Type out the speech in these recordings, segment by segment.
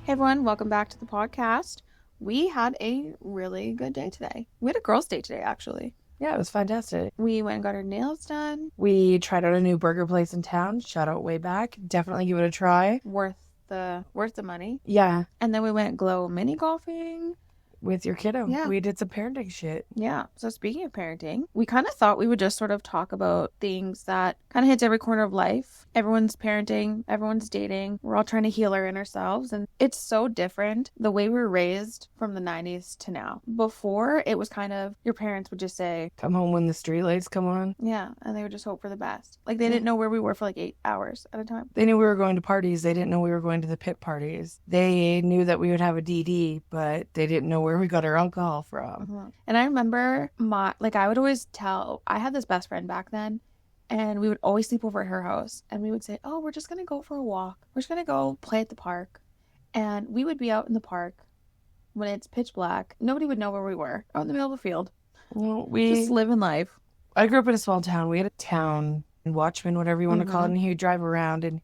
Hey everyone, welcome back to the podcast. We had a really good day today. We had a girls' day today, actually. Yeah, it was fantastic. We went and got our nails done. We tried out a new burger place in town. Shout out Way Back. Definitely give it a try. Worth the money. Yeah, And then we went glow mini golfing. with your kiddo. Yeah. We did some parenting shit. Yeah. So speaking of parenting, we kind of thought we would just sort of talk about things that kind of hits every corner of life. Everyone's parenting, everyone's dating. We're all trying to heal our inner selves. And it's so different the way we were raised from the 90s to now. Before, it was kind of your parents would just say, Come home when the streetlights come on. yeah, and they would just hope for the best. Like they didn't know where we were for like 8 hours at a time. They knew we were going to parties. They didn't know we were going to the pit parties. They knew that we would have a DD, but they didn't know where we got our alcohol from. And I remember I would always tell, I had this best friend back then, and we would always sleep over at her house, and we would say, oh, we're just going to go for a walk. We're just going to go play at the park. And we would be out in the park when it's pitch black. Nobody would know where we were, out in the middle of the field. Well, Just living life. I grew up in a small town. We had a town watchman, whatever you want to call it, and he would drive around, and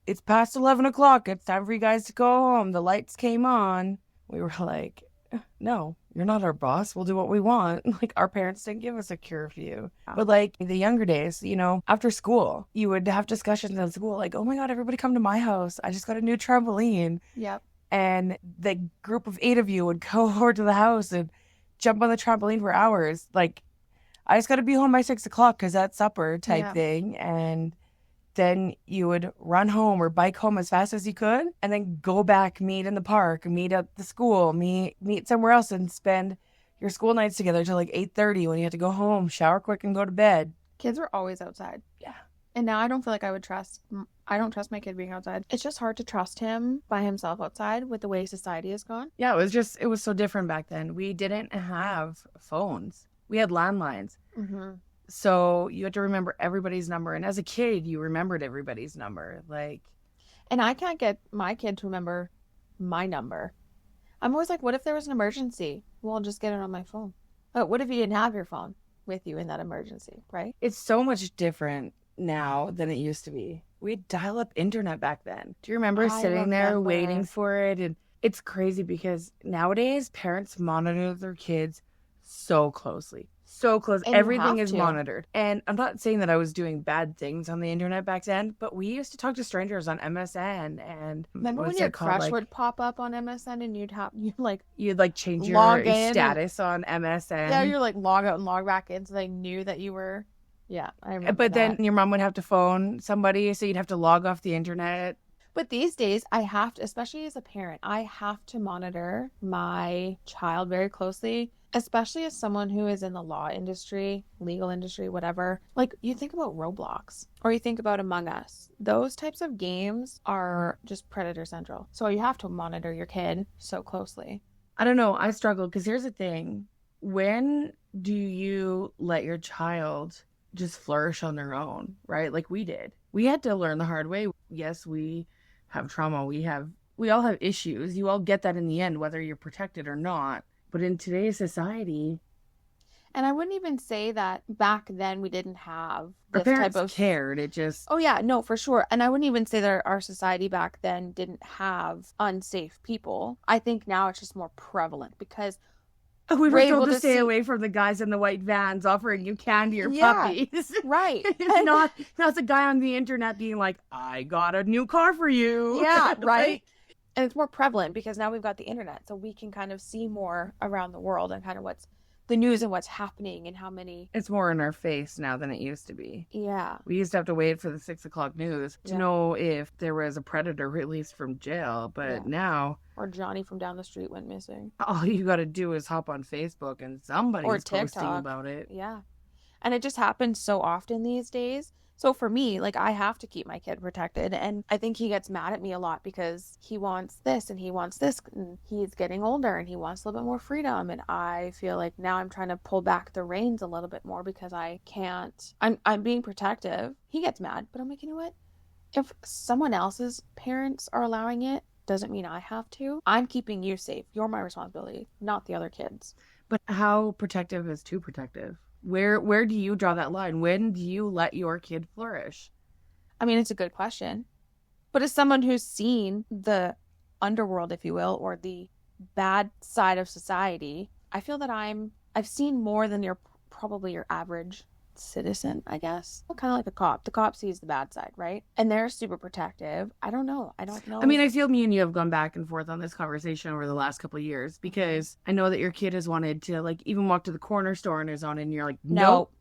it's past 11 o'clock. It's time for you guys to go home. The lights came on. We were like, no, you're not our boss. We'll do what we want. Like, our parents didn't give us a curfew. But like the younger days, after school, you would have discussions in school like, oh my God, everybody come to my house. I just got a new trampoline. Yep. And the group of 8 of you would go over to the house and jump on the trampoline for hours. Like, I just got to be home by 6 o'clock because that's supper type thing. And then you would run home or bike home as fast as you could and then go back, meet in the park, meet at the school, meet somewhere else and spend your school nights together till like 8:30 when you had to go home, shower quick and go to bed. Kids were always outside. Yeah. And now I don't feel like I don't trust my kid being outside. It's just hard to trust him by himself outside with the way society has gone. Yeah, it was so different back then. We didn't have phones. We had landlines. Mm-hmm. So you had to remember everybody's number. And as a kid, you remembered everybody's number. And I can't get my kid to remember my number. I'm always like, what if there was an emergency? Well, I'll just get it on my phone. But what if you didn't have your phone with you in that emergency, right? It's so much different now than it used to be. We had dial-up internet back then. Do you remember sitting there waiting for it? And it's crazy because nowadays parents monitor their kids so closely. So close. And everything is monitored. And I'm not saying that I was doing bad things on the internet back then, but we used to talk to strangers on MSN. And remember when your crush would pop up on MSN and you'd change your status on MSN. Yeah, you're like log out and log back in so they knew that you were. Yeah, I remember. But then your mom would have to phone somebody, so you'd have to log off the internet. But these days, I have to, especially as a parent, I have to monitor my child very closely, especially as someone who is in the law industry, legal industry, whatever. Like, you think about Roblox or you think about Among Us. Those types of games are just predator central. So you have to monitor your kid so closely. I don't know. I struggle because here's the thing. When do you let your child just flourish on their own, right? Like we did. We had to learn the hard way. Yes, we have trauma. We all have issues. You all get that in the end, whether you're protected or not. But in today's society, and I wouldn't even say that back then we didn't have this type of cared. It just oh yeah, no, for sure. And I wouldn't even say that our society back then didn't have unsafe people. I think now it's just more prevalent because we were told to stay away from the guys in the white vans offering you candy or puppies. Right. It's not the guy on the internet being like, I got a new car for you. Yeah, right. And it's more prevalent because now we've got the internet, so we can kind of see more around the world and kind of what's the news and what's happening and how many. It's more in our face now than it used to be. Yeah. We used to have to wait for the 6 o'clock news to know if there was a predator released from jail. But now. Or Johnny from down the street went missing. All you got to do is hop on Facebook and somebody's posting about it. Yeah. And it just happens so often these days. So for me, like, I have to keep my kid protected. And I think he gets mad at me a lot because he wants this and he wants this. And he's getting older and he wants a little bit more freedom. And I feel like now I'm trying to pull back the reins a little bit more because I can't. I'm being protective. He gets mad. But I'm like, you know what? If someone else's parents are allowing it, doesn't mean I have to. I'm keeping you safe. You're my responsibility, not the other kids. But how protective is too protective? Where do you draw that line? When do you let your kid flourish? I mean, it's a good question. But as someone who's seen the underworld, if you will, or the bad side of society, I feel that I've seen more than probably your average citizen, I guess. Kind of like a cop. The cop sees the bad side, right? And they're super protective. I don't know. I mean, I feel me and you have gone back and forth on this conversation over the last couple of years, because I know that your kid has wanted to, like, even walk to the corner store on his own, and you're like, nope.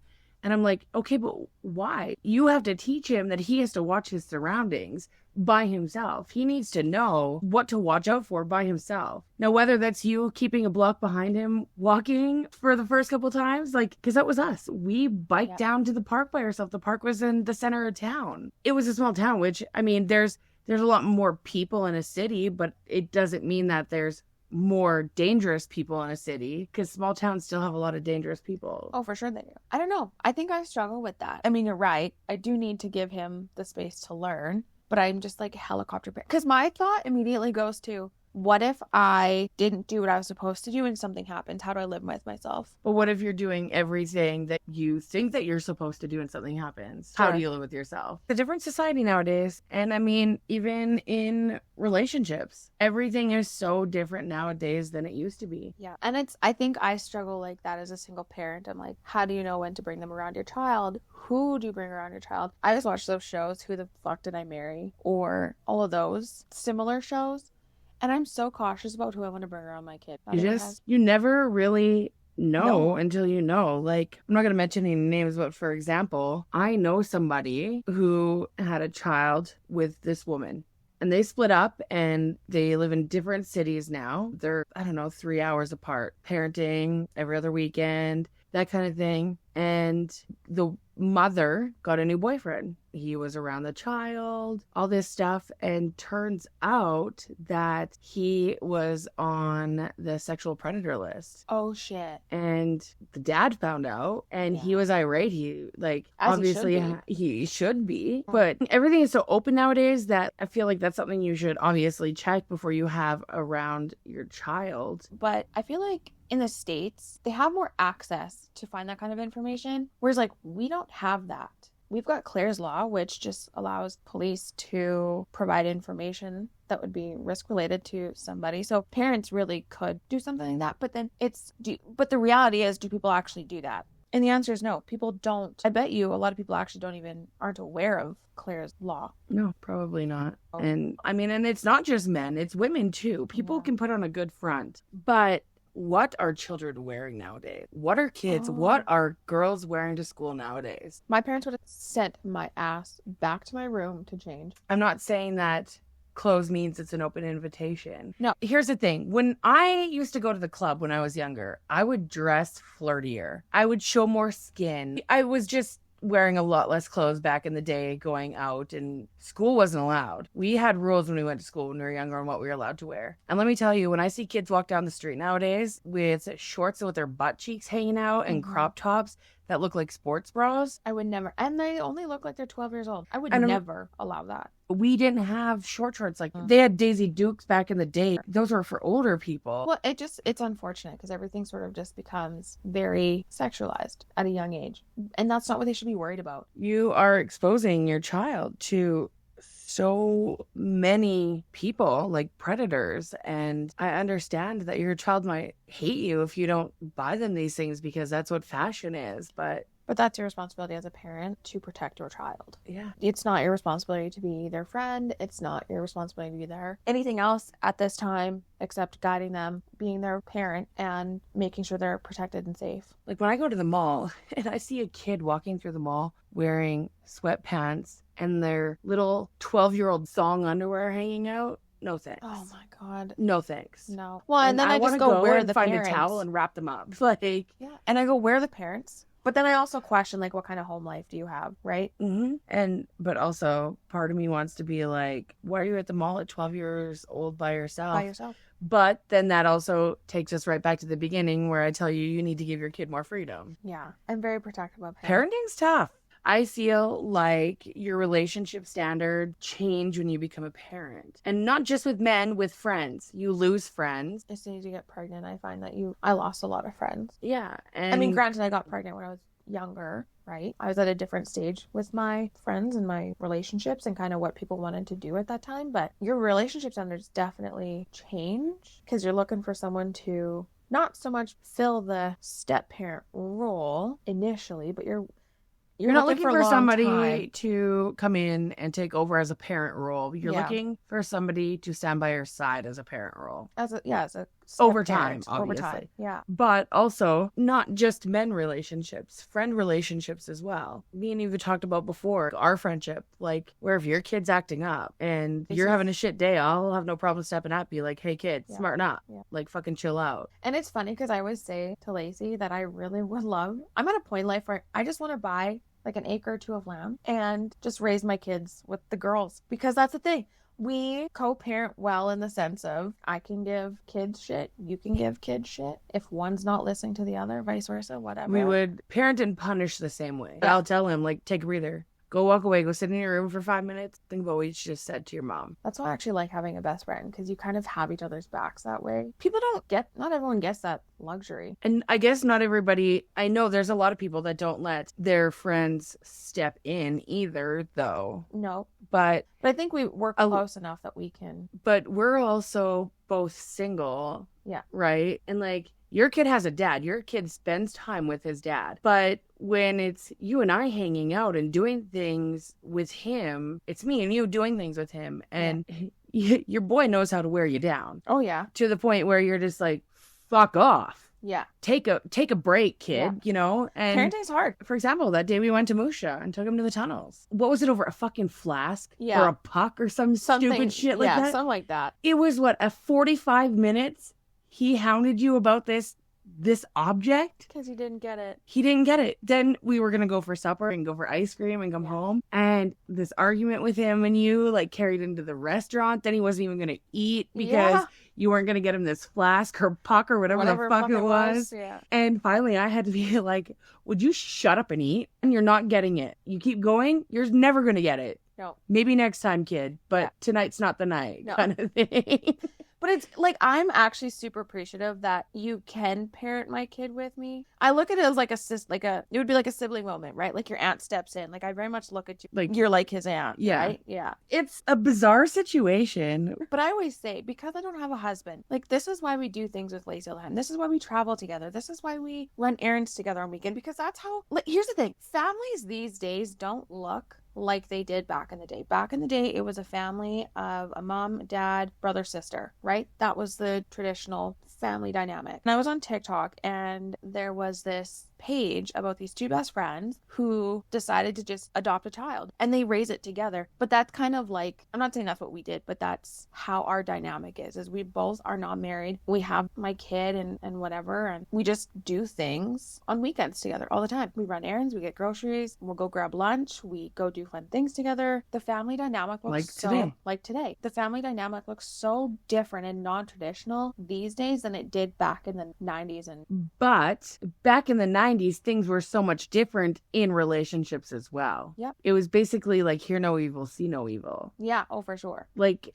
And I'm like, okay, but why? You have to teach him that he has to watch his surroundings by himself. He needs to know what to watch out for by himself. Now, whether that's you keeping a block behind him walking for the first couple times, like, because that was us. We biked down to the park by ourselves. The park was in the center of town. It was a small town, which, I mean, there's a lot more people in a city, but it doesn't mean that there's more dangerous people in a city, because small towns still have a lot of dangerous people. Oh, for sure they do. I don't know. I think I struggle with that. I mean, you're right. I do need to give him the space to learn, but I'm just like helicopter parent. Because my thought immediately goes to, what if I didn't do what I was supposed to do and something happens? How do I live with myself? But what if you're doing everything that you think that you're supposed to do and something happens? How do you live with yourself? The different society nowadays, and I mean, even in relationships, everything is so different nowadays than it used to be. Yeah. And I think I struggle like that as a single parent. I'm like, how do you know when to bring them around your child? Who do you bring around your child? I just watch those shows, Who the Fuck Did I Marry? Or all of those similar shows. And I'm so cautious about who I want to bring around my kid. You never really know until you know. Like, I'm not going to mention any names, but for example, I know somebody who had a child with this woman. And they split up and they live in different cities now. They're, 3 hours apart. Parenting every other weekend, that kind of thing. And the mother got a new boyfriend. He was around the child, all this stuff. And turns out that he was on the sexual predator list. Oh, shit. And the dad found out and he was irate. Obviously he should be. But everything is so open nowadays that I feel like that's something you should obviously check before you have around your child. But I feel like in the States, they have more access to find that kind of information. Whereas, like, we don't have that. We've got Clare's Law, which just allows police to provide information that would be risk related to somebody. So parents really could do something like that. But then but the reality is, do people actually do that? And the answer is no. People don't. I bet you a lot of people actually aren't aware of Clare's Law. No, probably not. And I mean, and it's not just men, it's women too. People can put on a good front, but what are children wearing nowadays? What are kids? What are girls wearing to school nowadays? My parents would have sent my ass back to my room to change. I'm not saying that clothes means it's an open invitation. No. Here's the thing. When I used to go to the club when I was younger, I would dress flirtier. I would show more skin. I was just wearing a lot less clothes back in the day, going out, and school wasn't allowed. We had rules when we went to school when we were younger on what we were allowed to wear. And let me tell you, when I see kids walk down the street nowadays with shorts with their butt cheeks hanging out and crop tops that look like sports bras, I would never. And they only look like they're 12 years old. I would never allow that. We didn't have short shorts like they had Daisy Dukes back in the day. Those were for older people. Well, it's unfortunate because everything sort of just becomes very sexualized at a young age. And that's not what they should be worried about. You are exposing your child to so many people, like predators, and I understand that your child might hate you if you don't buy them these things because that's what fashion is, but that's your responsibility as a parent to protect your child. Yeah. It's not your responsibility to be their friend. It's not your responsibility to be there anything else at this time except guiding them, being their parent, and making sure they're protected and safe. Like when I go to the mall and I see a kid walking through the mall wearing sweatpants and their little 12-year-old thong underwear hanging out, no thanks. Oh my God. No thanks. No. Well, and then I just go where the find parents. A towel and wrap them up. Like, yeah. And I go, where are the parents? But then I also question, like, what kind of home life do you have, right? Mm-hmm. But also, part of me wants to be like, why are you at the mall at 12 years old by yourself? By yourself. But then that also takes us right back to the beginning where I tell you need to give your kid more freedom. Yeah. I'm very protective of parents. Parenting's tough. I feel like your relationship standard change when you become a parent. And not just with men, with friends. You lose friends. As soon as you get pregnant, I find that I lost a lot of friends. Yeah. And I mean, granted, I got pregnant when I was younger, right? I was at a different stage with my friends and my relationships and kind of what people wanted to do at that time. But your relationship standards definitely change because you're looking for someone to not so much fill the step parent role initially, but you're not looking for somebody to come in and take over as a parent role. You're looking for somebody to stand by your side as a parent role. As a over time, obviously. Over time, yeah. But also, not just men relationships, friend relationships as well. Me and you have talked about before, our friendship, like, where if your kid's acting up and you're having a shit day, I'll have no problem stepping up, be like, hey, kid, smarten up. Yeah. Like, fucking chill out. And it's funny because I always say to Lacey that I really would love, I'm at a point in life where I just want to buy like an acre or two of land and just raise my kids with the girls, because that's the thing. We co-parent well in the sense of I can give kids shit, you can give kids shit. If one's not listening to the other, vice versa, whatever. We would parent and punish the same way. I'll tell him, like, take a breather. Go walk away. Go sit in your room for 5 minutes. Think about what you just said to your mom. That's why I actually like having a best friend, because you kind of have each other's backs that way. Not everyone gets that luxury. And I guess not everybody, I know there's a lot of people that don't let their friends step in either, though. No. But I think we're close enough that we can. But we're also both single. Yeah. Right? And like, your kid has a dad. Your kid spends time with his dad. But when it's you and I hanging out and doing things with him, it's me and you doing things with him. And your boy knows how to wear you down. Oh, yeah. To the point where you're just like, fuck off. Yeah. Take a break, kid, you know? And parenting's hard. For example, that day we went to Musha and took him to the tunnels. What was it over? A fucking flask? Yeah. Or a puck or something stupid shit like that? Yeah, something like that. It was a 45 minutes? He hounded you about this object? Because he didn't get it. He didn't get it. Then we were going to go for supper and go for ice cream and come home. And this argument with him and you, like, carried into the restaurant. Then he wasn't even going to eat because you weren't going to get him this flask or puck or whatever the fuck it was. Yeah. And finally I had to be like, would you shut up and eat? And you're not getting it. You keep going, you're never going to get it. No. Maybe next time, kid. But tonight's not the night, kind of thing. But it's like, I'm actually super appreciative that you can parent my kid with me. I look at it as like it would be like a sibling moment, right? Like your aunt steps in. Like I very much look at you like you're like his aunt. Yeah. Right? Yeah. It's a bizarre situation. But I always say, because I don't have a husband, like, this is why we do things with Lacey all the time. This is why we travel together. This is why we run errands together on weekend, because that's how, like, here's the thing. Families these days don't look like they did back in the day. Back in the day, it was a family of a mom, dad, brother, sister, right? That was the traditional family dynamic. And I was on TikTok and there was this page about these two best friends who decided to just adopt a child and they raise it together. But that's kind of like, I'm not saying that's what we did, but that's how our dynamic is we both are not married. We have my kid and whatever, and we just do things on weekends together all the time. We run errands, we get groceries, we'll go grab lunch, we go do fun things together. The family dynamic looks like today. The family dynamic looks so different and non-traditional these days than it did back in the 90s. But back in the 90s, things were so much different in relationships as well. Yep. It was basically like, hear no evil, see no evil. Yeah, oh, for sure. Like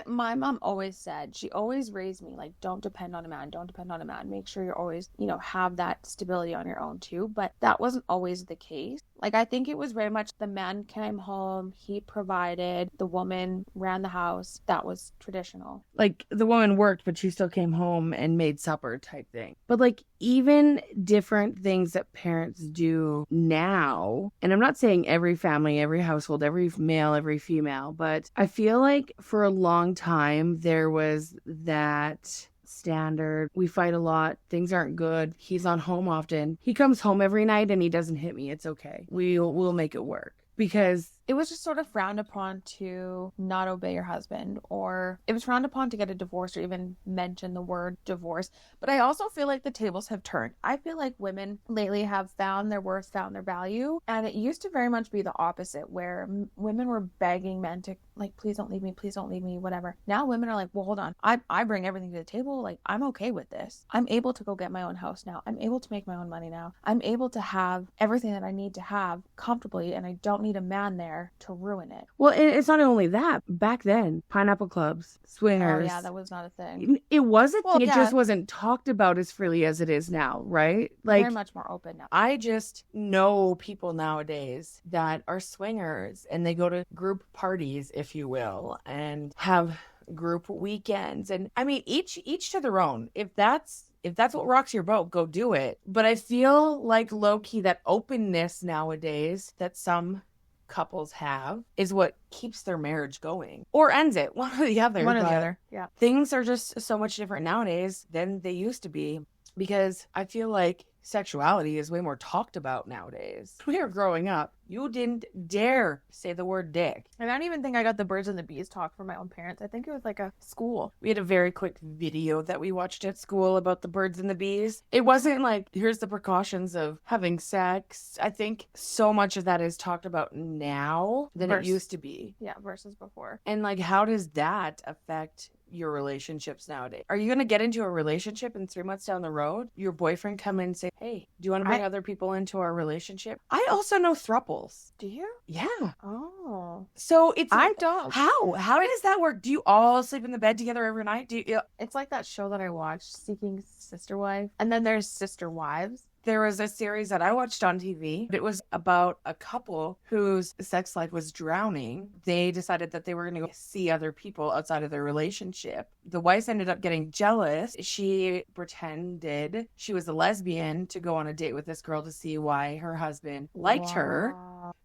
my mom always said, she always raised me like, don't depend on a man, make sure you're always, have that stability on your own too. But that wasn't always the case. Like, I think it was very much the man came home, he provided, the woman ran the house. That was traditional. Like, the woman worked, but she still came home and made supper type thing. But like, even different things that parents do now, and I'm not saying every family, every household, every male, every female, but I feel like for a long time there was that standard. We fight a lot. Things aren't good. He's not home often. He comes home every night and he doesn't hit me. It's okay. We'll make it work. Because it was just sort of frowned upon to not obey your husband, or it was frowned upon to get a divorce or even mention the word divorce. But I also feel like the tables have turned. I feel like women lately have found their worth, found their value, and it used to very much be the opposite, where women were begging men to, like, please don't leave me, whatever. Now women are like, well, hold on, I bring everything to the table, like, I'm okay with this. I'm able to go get my own house now. I'm able to make my own money now. I'm able to have everything that I need to have comfortably, and I don't need a man there to ruin it. Well, it's not only that. Back then, pineapple clubs, swingers. Oh yeah, that was not a thing. It was a Well, thing. It yeah. just wasn't talked about as freely as it is now, right? Like, Very much more open now. I just know people nowadays that are swingers, and they go to group parties, if you will, and have group weekends. And I mean, each to their own. If that's what rocks your boat, go do it. But I feel like low-key that openness nowadays that some couples have is what keeps their marriage going, or ends it, one or the other. One or the other, yeah. Things are just so much different nowadays than they used to be, because I feel like sexuality is way more talked about nowadays. When we were growing up, you didn't dare say the word dick. And I don't even think I got the birds and the bees talk from my own parents. I think it was like a school. We had a very quick video that we watched at school about the birds and the bees. It wasn't like, here's the precautions of having sex. I think so much of that is talked about now than it used to be. Yeah, versus before. And like, how does that affect your relationships nowadays? Are you going to get into a relationship and 3 months down the road, your boyfriend come in and say, hey, do you want to bring other people into our relationship? I also know thruples. Do you? Yeah. Oh. So it's... I don't. How does that work? Do you all sleep in the bed together every night? It's like that show that I watched, Seeking Sister Wife. And then there's Sister Wives. There was a series that I watched on TV. It was about a couple whose sex life was drowning. They decided that they were going to go see other people outside of their relationship. The wife ended up getting jealous. She pretended she was a lesbian to go on a date with this girl to see why her husband liked her.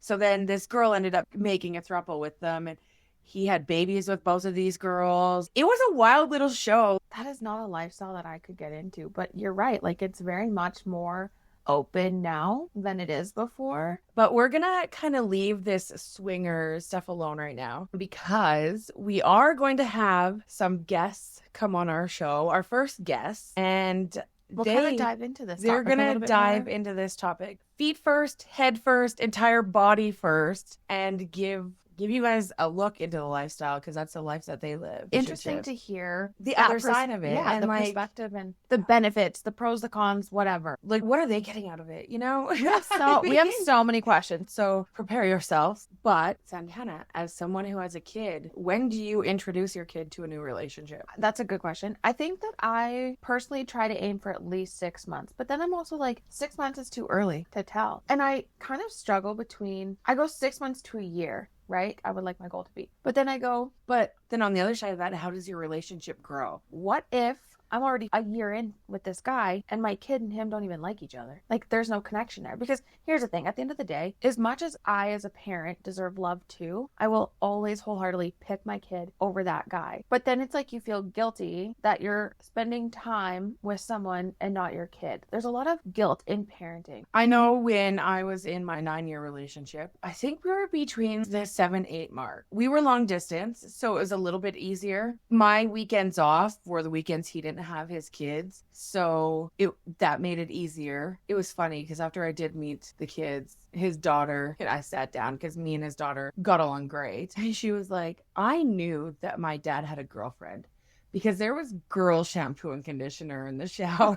So then this girl ended up making a throuple with them, and he had babies with both of these girls. It was a wild little show. That is not a lifestyle that I could get into, but you're right. Like, it's very much more open now than it is before. But we're gonna kind of leave this swinger stuff alone right now, because we are going to have some guests come on our show, our first guests, and we'll kind of dive into this. They're gonna dive into this topic, feet first, head first, entire body first, and give you guys a look into the lifestyle, because that's the life that they live. Interesting to hear the other side of it. Yeah, and the perspective and the benefits, the pros, the cons, whatever. Like, what are they getting out of it? You know? We have so many questions, so prepare yourselves. But Santana, as someone who has a kid, when do you introduce your kid to a new relationship? That's a good question. I think that I personally try to aim for at least 6 months, but then I'm also like, 6 months is too early to tell. And I kind of struggle between, I go 6 months to a year. Right? I would like my goal to be. But then on the other side of that, how does your relationship grow? What if I'm already a year in with this guy and my kid and him don't even like each other? Like, there's no connection there. Because here's the thing, at the end of the day, as much as I as a parent deserve love too, I will always wholeheartedly pick my kid over that guy. But then it's like you feel guilty that you're spending time with someone and not your kid. There's a lot of guilt in parenting. I know when I was in my 9-year relationship, I think we were between the 7-8 mark. We were long distance, so it was a little bit easier. My weekends off were the weekends he didn't have his kids, so that made it easier. It was funny because after I did meet the kids, his daughter, and I sat down because me and his daughter got along great, and she was like, I knew that my dad had a girlfriend because there was girl shampoo and conditioner in the shower.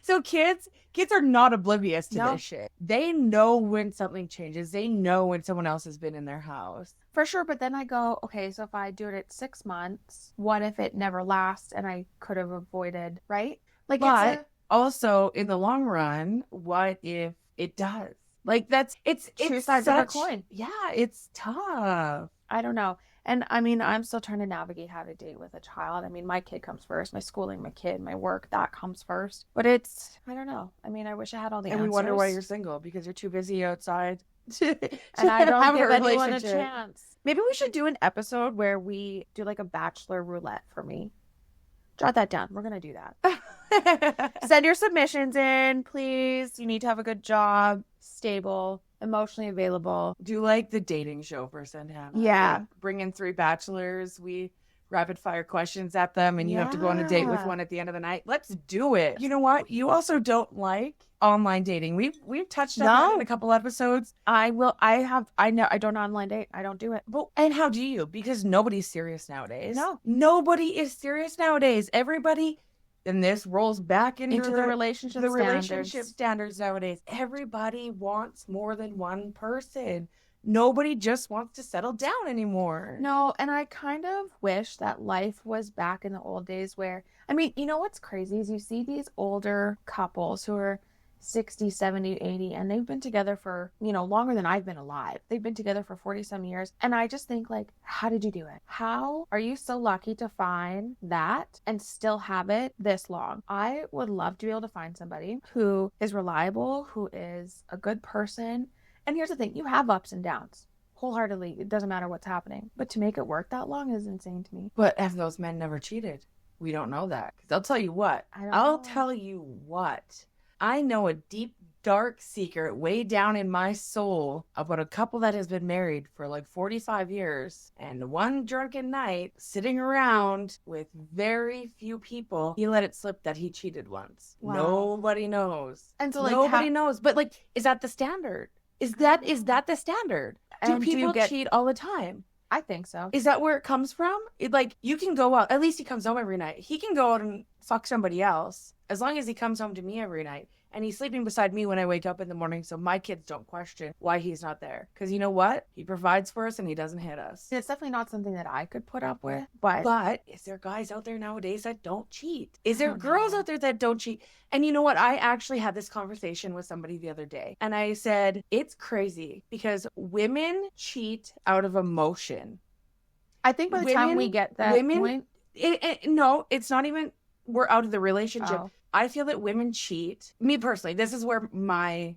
So kids are not oblivious to this shit. They know when something changes. They know when someone else has been in their house. For sure, but then I go, okay, so if I do it at 6 months, what if it never lasts and I could have avoided, right? Like, but also in the long run, what if it does? Like, it's two sides of a coin. Yeah, it's tough. I don't know. And I mean, I'm still trying to navigate how to date with a child. I mean, my kid comes first, my schooling, my kid, my work, that comes first. But I don't know. I mean, I wish I had all the answers. And we wonder why you're single, because you're too busy outside. And I don't give anyone a chance. Maybe we should do an episode where we do like a bachelor roulette for me. Jot that down. We're going to do that. Send your submissions in, please. You need to have a good job, stable, emotionally available. Do like the dating show person, Hannah. Yeah. Like, bring in 3 bachelors. We rapid fire questions at them, and you have to go on a date with one at the end of the night. Let's do it. You know what? You also don't like online dating. We've touched on that in a couple episodes. I don't online date. I don't do it. But and how do you? Because nobody's serious nowadays. No. Nobody is serious nowadays. Everybody, and this rolls back into the relationship standards nowadays. Everybody wants more than one person. Nobody just wants to settle down anymore. No, and I kind of wish that life was back in the old days where, I mean, you know what's crazy is you see these older couples who are 60, 70, 80, and they've been together for, longer than I've been alive. They've been together for 40 some years. And I just think, like, how did you do it? How are you so lucky to find that and still have it this long? I would love to be able to find somebody who is reliable, who is a good person. And here's the thing, you have ups and downs. Wholeheartedly, it doesn't matter what's happening. But to make it work that long is insane to me. But have those men never cheated? We don't know that. Because I'll tell you what. I know a deep, dark secret way down in my soul about a couple that has been married for like 45 years. And one drunken night, sitting around with very few people, he let it slip that he cheated once. Wow. Nobody knows. And so, nobody knows. But, like, is that the standard? Is that the standard? Do people cheat all the time? I think so. Is that where it comes from? You can go out. At least he comes home every night. He can go out and fuck somebody else as long as he comes home to me every night. And he's sleeping beside me when I wake up in the morning, so my kids don't question why he's not there. Because you know what? He provides for us and he doesn't hit us. It's definitely not something that I could put up with. But is there guys out there nowadays that don't cheat? Is there girls out there that don't cheat? And you know what? I actually had this conversation with somebody the other day. And I said, it's crazy because women cheat out of emotion. I think by the time we get that point... No, it's not even we're out of the relationship. Oh. I feel that women cheat. Me personally, this is where you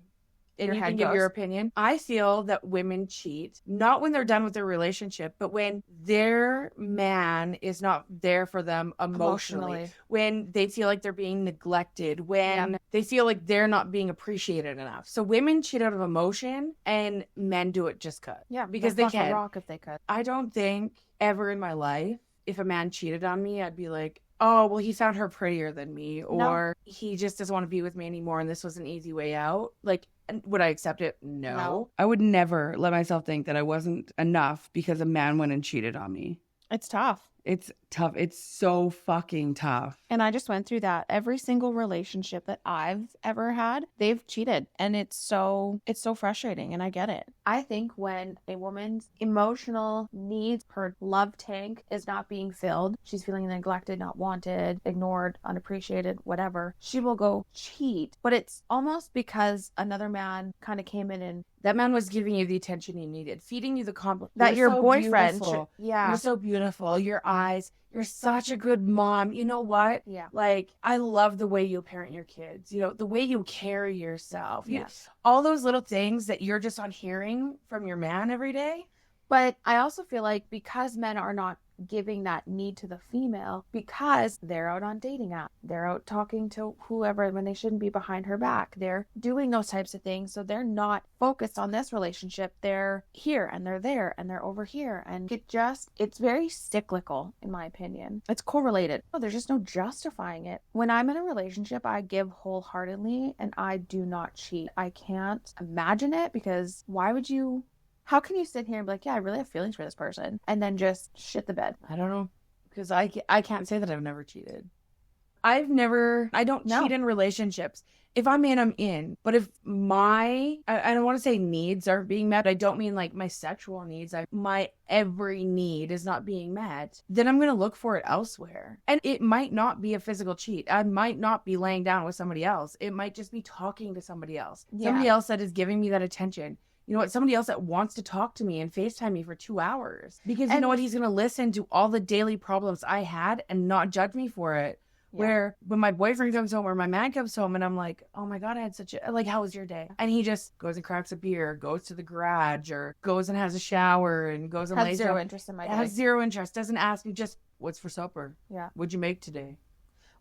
can give your opinion. I feel that women cheat, not when they're done with their relationship, but when their man is not there for them emotionally. When they feel like they're being neglected, when they feel like they're not being appreciated enough. So women cheat out of emotion and men do it just 'cause. Yeah, because they can. Rock if they could. I don't think ever in my life, if a man cheated on me, I'd be like, oh, well, he found her prettier than me, or he just doesn't want to be with me anymore and this was an easy way out. Like, would I accept it? No. I would never let myself think that I wasn't enough because a man went and cheated on me. It's tough. It's tough. It's so fucking tough. And I just went through that. Every single relationship that I've ever had, they've cheated. And it's so frustrating. And I get it. I think when a woman's emotional needs, her love tank is not being filled, she's feeling neglected, not wanted, ignored, unappreciated, whatever, she will go cheat. But it's almost because another man kind of came in and that man was giving you the attention you needed, feeding you the compliment. That your boyfriend You're so beautiful. Your eyes. You're such a good mom. You know what? Yeah. Like, I love the way you parent your kids. You know, the way you carry yourself. Yes. All those little things that you're just on hearing from your man every day. But I also feel like because men are not giving that need to the female, because they're out on dating apps, they're out talking to whoever when they shouldn't be behind her back, they're doing those types of things, so they're not focused on this relationship. They're here and they're there and they're over here, and it's very cyclical in my opinion. It's correlated. There's just no justifying it. When I'm in a relationship, I give wholeheartedly and I do not cheat. I can't imagine it, because how can you sit here and be like, yeah, I really have feelings for this person, and then just shit the bed? I don't know. Because I can't say that I've never cheated. I don't cheat in relationships. If I'm in, I'm in. But if I don't want to say needs are being met. I don't mean like my sexual needs. My every need is not being met. Then I'm going to look for it elsewhere. And it might not be a physical cheat. I might not be laying down with somebody else. It might just be talking to somebody else. Yeah. Somebody else that is giving me that attention. You know what? Somebody else that wants to talk to me and FaceTime me for 2 hours. Because you know what? He's going to listen to all the daily problems I had and not judge me for it. Yeah. Where when my boyfriend comes home or my man comes home and I'm like, oh my God, I had how was your day? And he just goes and cracks a beer, goes to the garage, or goes and has a shower and goes and lays down. Has zero interest in my day. Has zero interest. Doesn't ask me, just, what's for supper? Yeah. What'd you make today?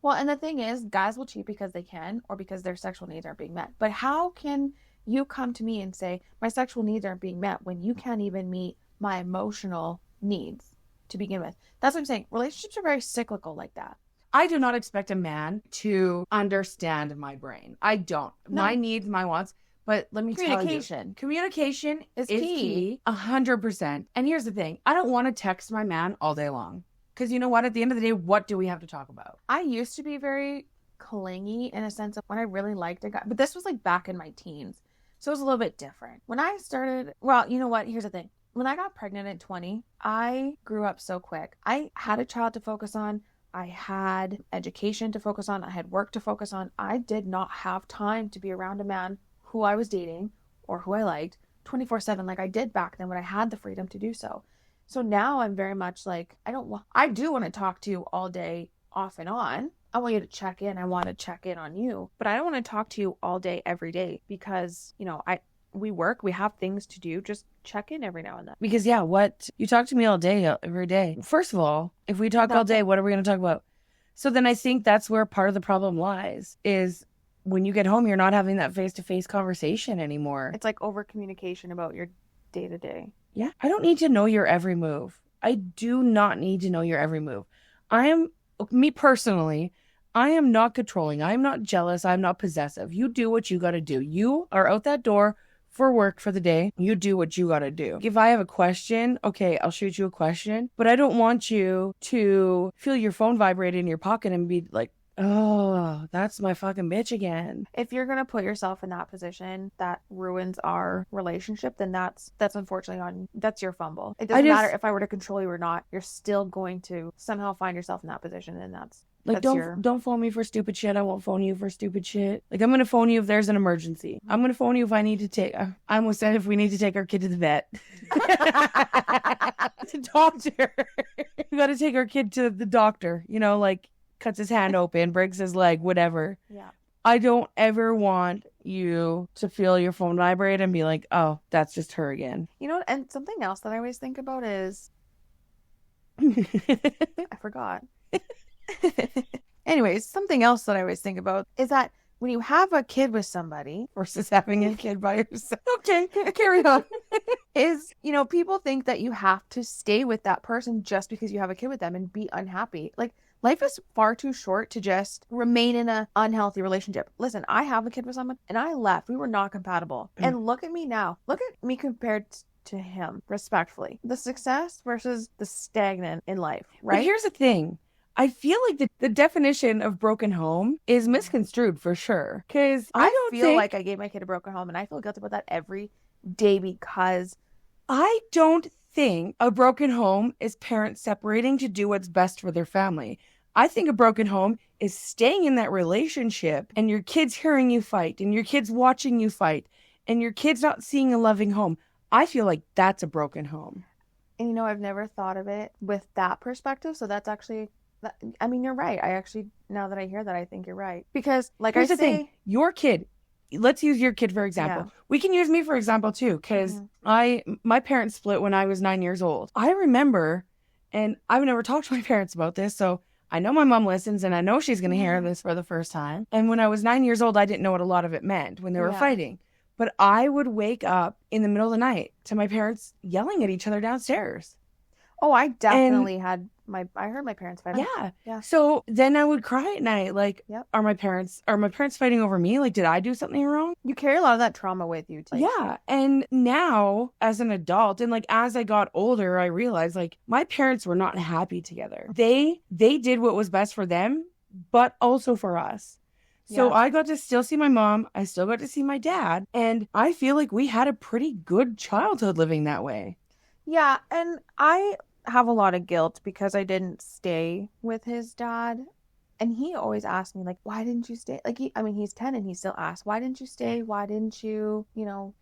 Well, and the thing is, guys will cheat because they can or because their sexual needs aren't being met. But how can you come to me and say, my sexual needs aren't being met when you can't even meet my emotional needs to begin with. That's what I'm saying. Relationships are very cyclical like that. I do not expect a man to understand my brain. I don't. No. My needs, my wants. But let me tell you, communication is key 100%. And here's the thing. I don't want to text my man all day long. Because you know what? At the end of the day, what do we have to talk about? I used to be very clingy in a sense of when I really liked a guy. But this was like back in my teens. So it was a little bit different. When I started, well, you know what? Here's the thing. When I got pregnant at 20, I grew up so quick. I had a child to focus on. I had education to focus on. I had work to focus on. I did not have time to be around a man who I was dating or who I liked 24/7 like I did back then when I had the freedom to do so. So now I'm very much like, I do want to talk to you all day off and on. I want you to check in. I want to check in on you, but I don't want to talk to you all day, every day because, we work, we have things to do. Just check in every now and then. Because you talk to me all day, every day. First of all, if we talk all day, what are we going to talk about? So then I think that's where part of the problem lies is when you get home, you're not having that face-to-face conversation anymore. It's like over communication about your day-to-day. Yeah. I don't need to know your every move. I do not need to know your every move. Me personally, I am not controlling. I am not jealous. I'm not possessive. You do what you got to do. You are out that door for work for the day. You do what you got to do. If I have a question, okay, I'll shoot you a question, but I don't want you to feel your phone vibrate in your pocket and be like, oh, that's my fucking bitch again. If you're going to put yourself in that position that ruins our relationship, then that's unfortunately that's your fumble. It doesn't matter if I were to control you or not, you're still going to somehow find yourself in that position, and that's don't phone me for stupid shit. I won't phone you for stupid shit. Like, I'm going to phone you if there's an emergency. I'm going to phone you if I need to take, I almost said if we need to take our kid to the vet. The doctor. We got to take our kid to the doctor, cuts his hand open, breaks his leg, whatever. Yeah. I don't ever want you to feel your phone vibrate and be like, oh, that's just her again. And something else that I always think about is, I forgot. Anyways, something else that I always think about is that when you have a kid with somebody versus having a kid by yourself. Okay, carry on. Is, people think that you have to stay with that person just because you have a kid with them and be unhappy. Like, life is far too short to just remain in an unhealthy relationship. Listen, I have a kid with someone and I left. We were not compatible. And look at me now. Look at me compared to him, respectfully. The success versus the stagnant in life, right? But here's the thing. I feel like the definition of broken home is misconstrued for sure. Because I feel like I gave my kid a broken home and I feel guilty about that every day because I don't think a broken home is parents separating to do what's best for their family. I think a broken home is staying in that relationship and your kids hearing you fight and your kids watching you fight and your kids not seeing a loving home. I feel like that's a broken home. And I've never thought of it with that perspective. So that's actually, you're right. I actually, now that I hear that, I think you're right. Because here's the thing, your kid, let's use your kid for example. Yeah. We can use me for example too, because my parents split when I was 9 years old. I remember, and I've never talked to my parents about this, so I know my mom listens and I know she's going to hear this for the first time. And when I was 9 years old, I didn't know what a lot of it meant when they were fighting. But I would wake up in the middle of the night to my parents yelling at each other downstairs. Oh, I definitely I heard my parents fighting. Yeah. So then I would cry at night. Like, are my parents fighting over me? Like, did I do something wrong? You carry a lot of that trauma with you too. Yeah. And now as an adult and as I got older, I realized my parents were not happy together. They did what was best for them, but also for us. So I got to still see my mom. I still got to see my dad. And I feel like we had a pretty good childhood living that way. Yeah. And I have a lot of guilt because I didn't stay with his dad. And he always asked me, why didn't you stay? He's 10 and he still asks, why didn't you stay? Why didn't you,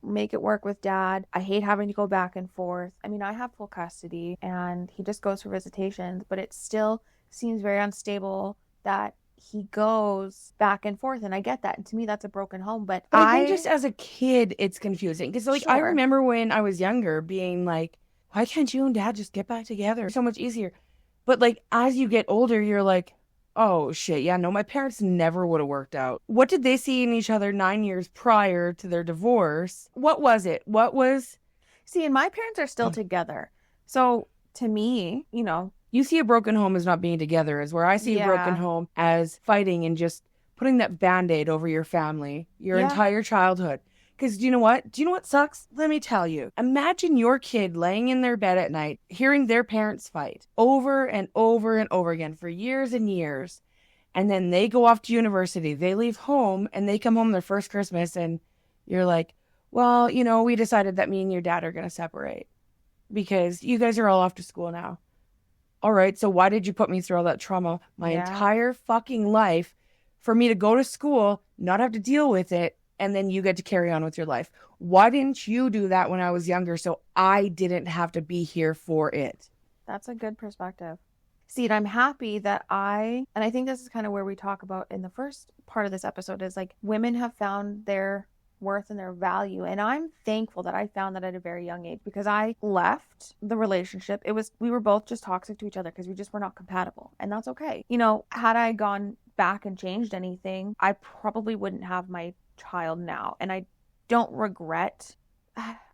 make it work with dad? I hate having to go back and forth. I have full custody and he just goes for visitations, but it still seems very unstable that he goes back and forth, and I get that. And to me, that's a broken home. But I think just as a kid, it's confusing. Because, I remember when I was younger being like, why can't you and dad just get back together? It's so much easier. But, as you get older, you're like, Oh, shit. Yeah, no, my parents never would have worked out. What did they see in each other 9 years prior to their divorce? What was it? See, and my parents are still together. So to me, you know, You see a broken home as not being together, is where I see a broken yeah, home as fighting and just putting that Band-Aid over your family, your yeah, entire childhood. Because do you know what? Do you know what sucks? Let me tell you. Imagine your kid laying in their bed at night, hearing their parents fight over and over and over again for years and years. And then they go off to university. They leave home and they come home their first Christmas and you're like, well, you know, we decided that me and your dad are going to separate because you guys are all off to school now. All right, so why did you put me through all that trauma my yeah. entire fucking life for me to go to school, not have to deal with it, and then you get to carry on with your life? Why didn't you do that when I was younger so I didn't have to be here for it? That's a good perspective. See, and I'm happy that and I think this is kind of where we talk about in the first part of this episode is like women have found their worth and their value. And I'm thankful that I found that at a very young age because I left the relationship. We were both just toxic to each other because we just were not compatible. And that's okay. You know, had I gone back and changed anything, I probably wouldn't have my child now. And I don't regret,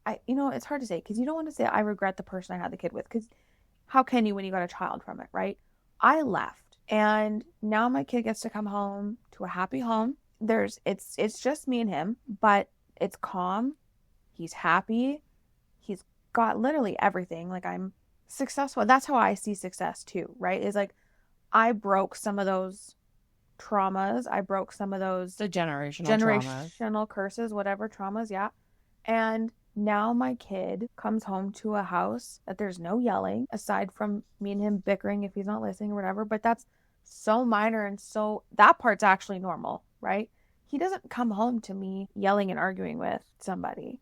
it's hard to say because you don't want to say I regret the person I had the kid with because how can you when you got a child from it, right? I left and now my kid gets to come home to a happy home. It's just me and him, but it's calm. He's happy. He's got literally everything. Like I'm successful. That's how I see success too, right? Is like I broke some of those traumas. I broke some of those The generational curses, whatever traumas, yeah. And now my kid comes home to a house that there's no yelling aside from me and him bickering if he's not listening or whatever, but that's so minor and so that part's actually normal, right? He doesn't come home to me yelling and arguing with somebody.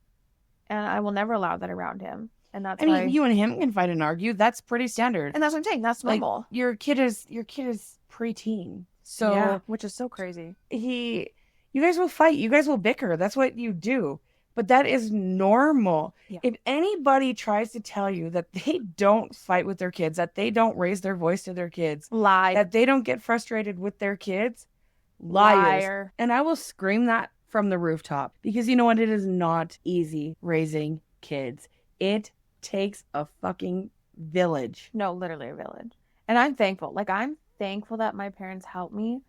And I will never allow that around him. And that's why you and him can fight and argue. That's pretty standard. And that's what I'm saying. That's normal. Like, your kid is preteen. So yeah, which is so crazy. You guys will fight. You guys will bicker. That's what you do. But that is normal. Yeah. If anybody tries to tell you that they don't fight with their kids, that they don't raise their voice to their kids, lie, that they don't get frustrated with their kids, liars. Liar. And I will scream that from the rooftop because you know what? It is not easy raising kids. It takes a fucking village. No, literally a village. And I'm thankful. Like, I'm thankful that my parents helped me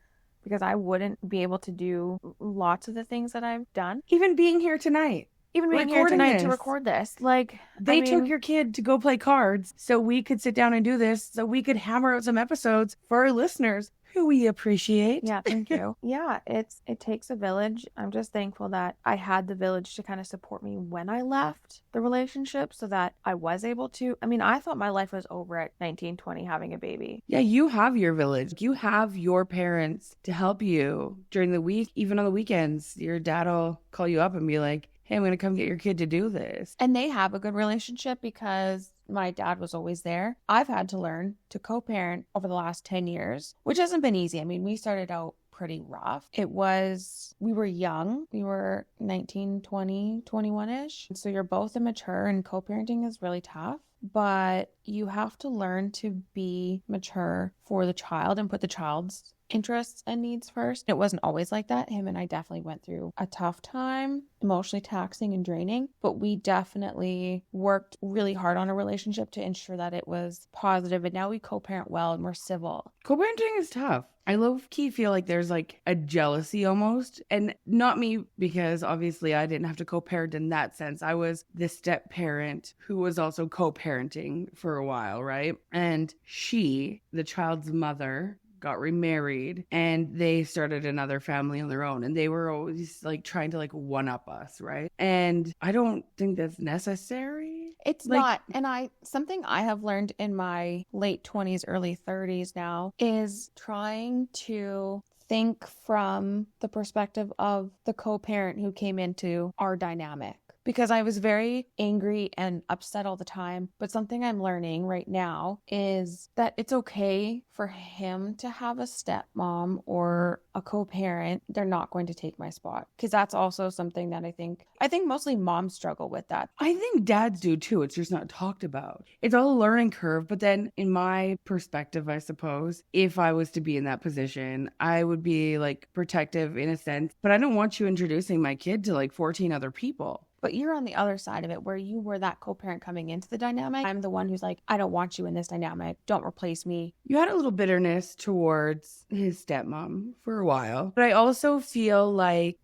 because I wouldn't be able to do lots of the things that I've done. Even being here tonight. Even being here tonight to record this. Like, they took your kid to go play cards so we could sit down and do this, so we could hammer out some episodes for our listeners who we appreciate. Yeah, thank you. Yeah, it takes a village. I'm just thankful that I had the village to kind of support me when I left the relationship so that I was able to. I mean, I thought my life was over at 19, 20 having a baby. Yeah, you have your village. You have your parents to help you during the week, even on the weekends. Your dad will call you up and be like, hey, I'm going to come get your kid to do this. And they have a good relationship because my dad was always there. I've had to learn to co-parent over the last 10 years, which hasn't been easy. I mean, we started out pretty rough. We were young. We were 19, 20, 21-ish. So you're both immature and co-parenting is really tough. But you have to learn to be mature for the child and put the child's interests and needs first. It wasn't always like that. Him and I definitely went through a tough time, emotionally taxing and draining, but we definitely worked really hard on a relationship to ensure that it was positive. And now we co-parent well and we're civil. Co-parenting is tough. I low-key feel like there's like a jealousy almost. And not me, because obviously I didn't have to co-parent in that sense. I was the step parent who was also co-parenting for a while, right? And she, the child's mother, got remarried and they started another family on their own, and they were always like trying to like one up us, right? And I don't think that's necessary. It's not. And something I have learned in my late 20s, early 30s now is trying to think from the perspective of the co-parent who came into our dynamic. because I was very angry and upset all the time. But something I'm learning right now is that it's okay for him to have a stepmom or a co-parent. They're not going to take my spot, because that's also something that I think mostly moms struggle with that. I think dads do too. It's just not talked about. It's all a learning curve. But then in my perspective, I suppose, if I was to be in that position, I would be like protective in a sense, but I don't want you introducing my kid to like 14 other people. But you're on the other side of it, where you were that co-parent coming into the dynamic. I'm the one who's like, I don't want you in this dynamic. Don't replace me. You had a little bitterness towards his stepmom for a while. But I also feel like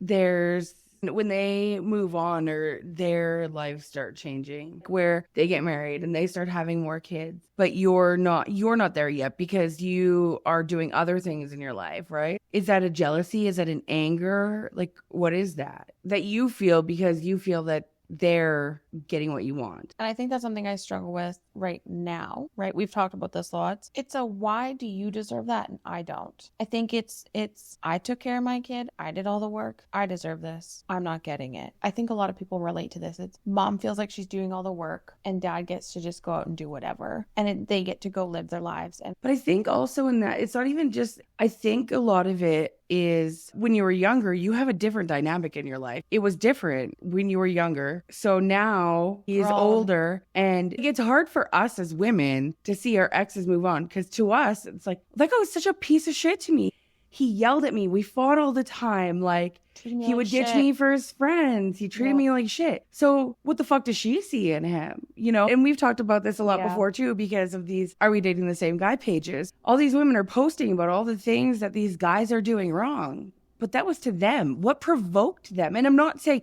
when they move on or their lives start changing, where they get married and they start having more kids, but you're not there yet because you are doing other things in your life, right? Is that a jealousy? Is that an anger? Like, what is that you feel because you feel that they're getting what you want? And I think that's something I struggle with right now, right? We've talked about this lots. It's a, why do you deserve that and I don't? I think it's I took care of my kid. I did all the work. I deserve this. I'm not getting it. I think a lot of people relate to this. It's mom feels like she's doing all the work and dad gets to just go out and do whatever. And they get to go live their lives. But I think also in that, it's not even just, I think a lot of it is when you were younger, you have a different dynamic in your life. It was different when you were younger. So now he's older, and it gets hard for us as women to see our exes move on, because to us, it's like, that guy was such a piece of shit to me. He yelled at me. We fought all the time. Like, he would ditch me for his friends. He treated me like shit. So what the fuck does she see in him? You know, and we've talked about this a lot before too, because of these Are We Dating the Same Guy pages. All these women are posting about all the things that these guys are doing wrong. But that was to them. What provoked them? And I'm not saying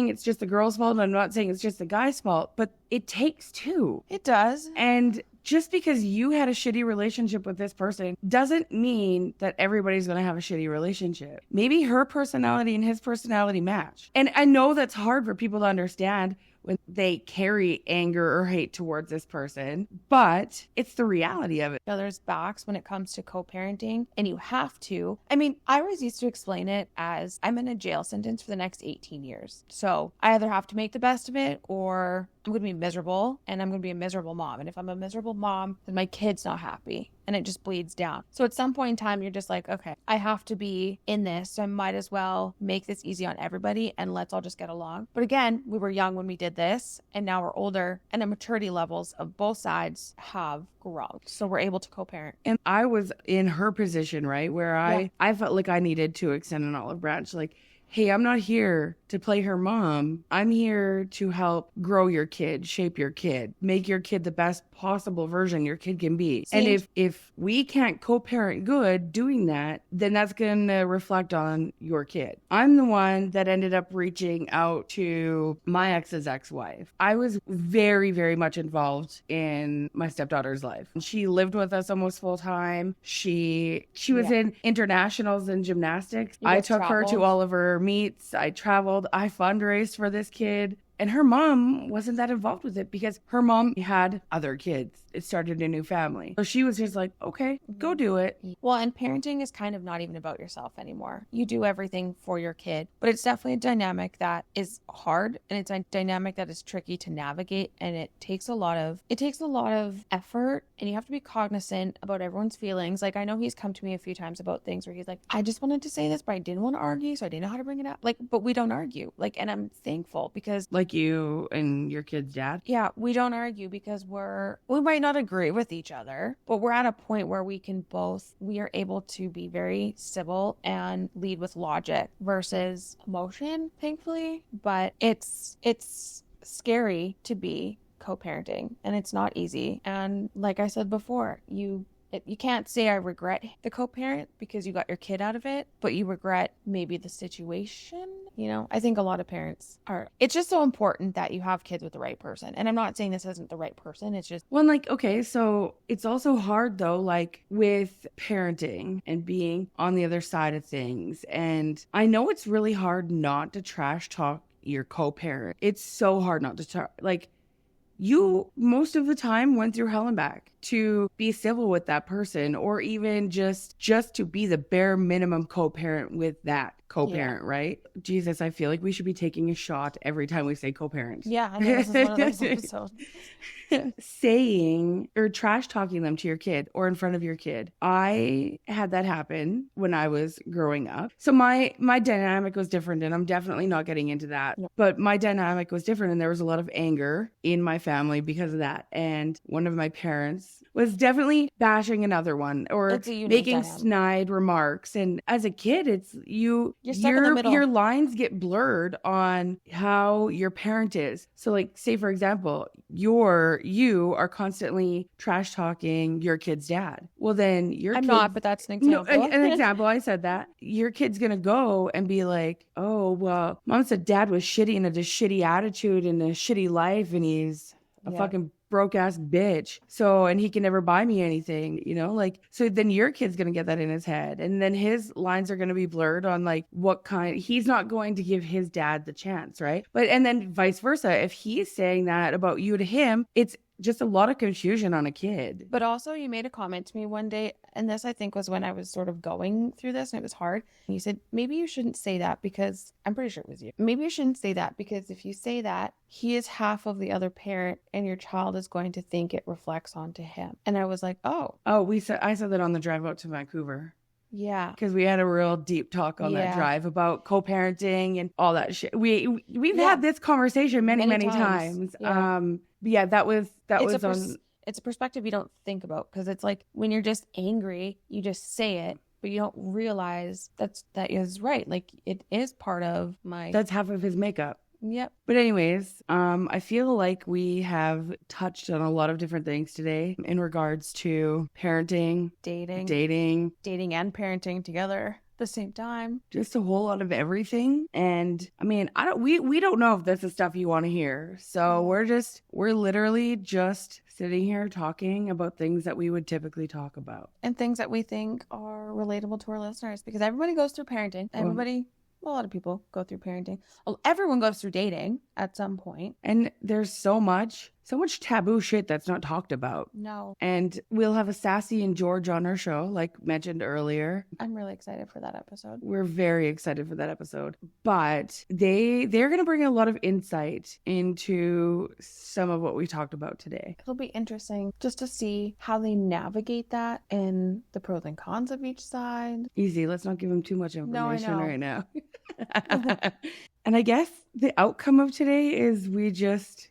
it's just the girl's fault. And I'm not saying it's just the guy's fault, but it takes two. It does. And just because you had a shitty relationship with this person doesn't mean that everybody's going to have a shitty relationship. Maybe her personality and his personality match. And I know that's hard for people to understand when they carry anger or hate towards this person, but it's the reality of it. There's backs when it comes to co-parenting, and you have to. I mean, I always used to explain it as, I'm in a jail sentence for the next 18 years. So I either have to make the best of it, or I'm going to be miserable, and I'm going to be a miserable mom. And if I'm a miserable mom, then my kid's not happy, and it just bleeds down. So at some point in time, you're just like, okay, I have to be in this, so I might as well make this easy on everybody, and let's all just get along. But again, we were young when we did this, and now we're older, and the maturity levels of both sides have grown. So we're able to co-parent. And I was in her position, right, where I felt like I needed to extend an olive branch. Like, hey, I'm not here to play her mom. I'm here to help grow your kid, shape your kid, make your kid the best possible version your kid can be. And if we can't co-parent good doing that, then that's going to reflect on your kid. I'm the one that ended up reaching out to my ex's ex-wife. I was very, very much involved in my stepdaughter's life. She lived with us almost full time. She was in internationals and gymnastics. I took her to all of her meets. I traveled. I fundraised for this kid. And her mom wasn't that involved with it because her mom had other kids. It started a new family. So she was just like, okay, go do it. Well, and parenting is kind of not even about yourself anymore. You do everything for your kid, but it's definitely a dynamic that is hard, and it's a dynamic that is tricky to navigate, and it takes a lot of effort, and you have to be cognizant about everyone's feelings. Like, I know he's come to me a few times about things where he's like, I just wanted to say this, but I didn't want to argue, so I didn't know how to bring it up. Like, but we don't argue. Like, and I'm thankful because like you and your kid's dad? Yeah, we don't argue because we might not agree with each other, but we're at a point where we are able to be very civil and lead with logic versus emotion, thankfully. But it's scary to be co-parenting, and it's not easy. And like I said before, you can't say I regret the co-parent because you got your kid out of it, but you regret maybe the situation. You know, I think a lot of parents it's just so important that you have kids with the right person. And I'm not saying this isn't the right person. It's just, well, like, okay, so it's also hard though, like with parenting and being on the other side of things. And I know it's really hard not to trash talk your co-parent. It's so hard not to talk. Like, you most of the time went through hell and back to be civil with that person, or even just to be the bare minimum co-parent with that co-parent, right? Jesus, I feel like we should be taking a shot every time we say co-parent. Yeah, I know, this is one of those episodes. Saying or trash talking them to your kid or in front of your kid. I had that happen when I was growing up. So my dynamic was different, and I'm definitely not getting into that. No. But my dynamic was different, and there was a lot of anger in my family because of that. And one of my parents was definitely bashing another one or making snide remarks. And as a kid, it's you're stuck in the middle. Your lines get blurred on how your parent is. So like, say for example, you are constantly trash talking your kid's dad. Well, then I'm not, but that's an example. No, an example. I said that. Your kid's gonna go and be like, "Oh, well, mom said dad was shitty and had a shitty attitude and a shitty life, and he's a fucking broke ass bitch. So, and he can never buy me anything, like, so then your kid's going to get that in his head. And then his lines are going to be blurred on like he's not going to give his dad the chance. Right. And then vice versa. If he's saying that about you to him, it's just a lot of confusion on a kid. But also you made a comment to me one day, and this I think was when I was sort of going through this and it was hard. You said, maybe you shouldn't say that because, I'm pretty sure it was you. Maybe you shouldn't say that because if you say that, he is half of the other parent and your child is going to think it reflects onto him. And I was like, oh. I said that on the drive out to Vancouver. Yeah. Because we had a real deep talk on that drive about co-parenting and all that shit. We've had this conversation many times. Yeah. It's a perspective you don't think about, because it's like when you're just angry, you just say it, but you don't realize that is right. Like it is part of that's half of his makeup. Yep. But anyways, I feel like we have touched on a lot of different things today in regards to parenting, dating and parenting together at the same time. Just a whole lot of everything. And I mean, we don't know if this is stuff you want to hear. So we're literally just sitting here talking about things that we would typically talk about. And things that we think are relatable to our listeners, because everybody goes through parenting. A lot of people go through parenting. Everyone goes through dating at some point. And there's so much taboo shit that's not talked about. No. And we'll have a Sassy and George on our show, like mentioned earlier. I'm really excited for that episode. We're very excited for that episode. But they're going to bring a lot of insight into some of what we talked about today. It'll be interesting just to see how they navigate that and the pros and cons of each side. Easy. Let's not give them too much information right now. And I guess the outcome of today is we just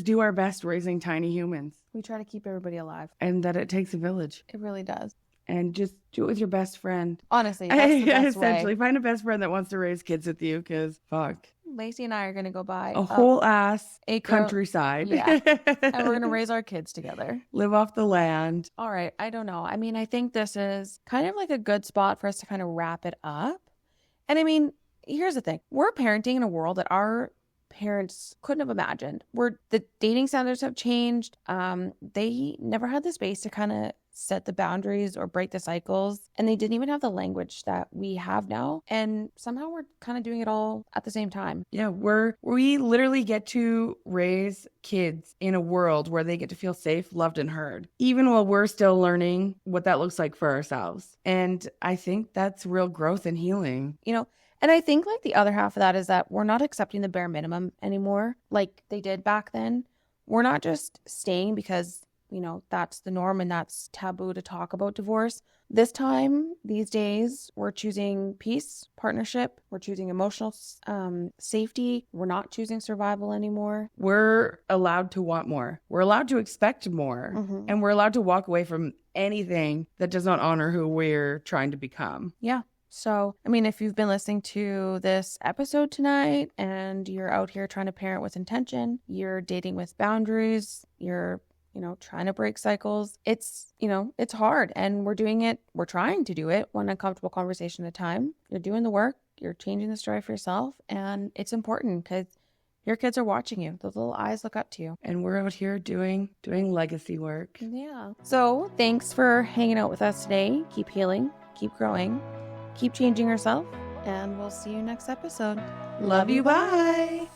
do our best raising tiny humans. We try to keep everybody alive. And that it takes a village. It really does. And just do it with your best friend. Honestly, that's the best essentially, way. Find a best friend that wants to raise kids with you, because fuck. Lacey and I are going to go buy a whole ass countryside. Yeah. And we're going to raise our kids together. Live off the land. All right. I don't know. I mean, I think this is kind of like a good spot for us to kind of wrap it up. And I mean, here's the thing. We're parenting in a world that our parents couldn't have imagined. The dating standards have changed. They never had the space to kind of set the boundaries or break the cycles, and they didn't even have the language that we have now, and somehow we're kind of doing it all at the same time. Yeah, we literally get to raise kids in a world where they get to feel safe, loved, and heard, even while we're still learning what that looks like for ourselves. And I think that's real growth and healing. And I think like the other half of that is that we're not accepting the bare minimum anymore like they did back then. We're not just staying because, that's the norm and that's taboo to talk about divorce. This time, these days, we're choosing peace, partnership. We're choosing emotional safety. We're not choosing survival anymore. We're allowed to want more. We're allowed to expect more. Mm-hmm. And we're allowed to walk away from anything that does not honor who we're trying to become. Yeah. So, I mean, if you've been listening to this episode tonight and you're out here trying to parent with intention, you're dating with boundaries, you're, trying to break cycles, it's hard, and we're trying to do it one uncomfortable conversation at a time. You're doing the work, you're changing the story for yourself, and it's important because your kids are watching you. Those little eyes look up to you. And we're out here doing legacy work. Yeah. So thanks for hanging out with us today. Keep healing, keep growing. Keep changing yourself, and we'll see you next episode. Love you. Bye.